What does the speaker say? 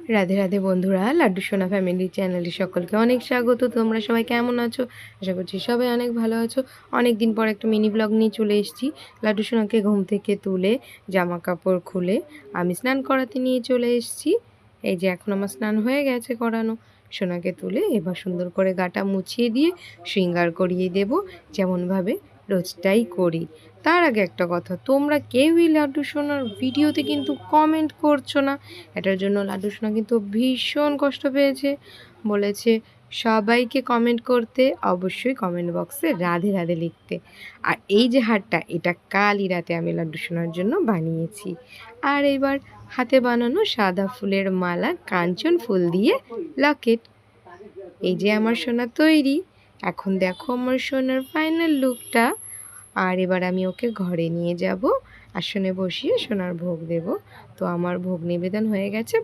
রাধে রাধে বন্ধুরা, লাড্ডু সোনা ফ্যামিলি চ্যানেলে সকলকে অনেক স্বাগত। তোমরা সবাই কেমন আছো? আশা করছি সবাই অনেক ভালো আছো। অনেক দিন পর একটা মিনি ব্লগ নিয়ে চলে এসেছি। লাড্ডু সোনাকে ঘুম থেকে তুলে জামা কাপড় খুলে আমি স্নান করাতে নিয়ে চলে এসেছি। এই যে এখন আমার স্নান হয়ে গেছে করানো। সোনাকে তুলে এবার সুন্দর করে গাটা মুছিয়ে দিয়ে শৃঙ্গার করিয়ে দেব, যেমনভাবে রোজটাই করি। তার আগে একটা কথা, তোমরা কেউই লাড্ডু সোনার ভিডিওতে কিন্তু কমেন্ট করছো না। এটার জন্য লাড্ডু সোনা কিন্তু ভীষণ কষ্ট পেয়েছে। বলেছে সবাইকে কমেন্ট করতে, অবশ্যই কমেন্ট বক্সে রাধে রাধে লিখতে। আর এই যে হারটা, এটা কালই রাতে আমি লাড্ডু সোনার জন্য বানিয়েছি। আর এবার হাতে বানানো সাদা ফুলের মালা, কাঞ্চন ফুল দিয়ে লকেট। এই যে আমার সোনা তৈরি। এখন দেখো আমার সোনার ফাইনাল লুকটা। আর এবার আমি ওকে ঘরে নিয়ে যাব, আসনে বসিয়ে সোনার ভোগ দেব। তো আমার ভোগ নিবেদন হয়ে গেছে।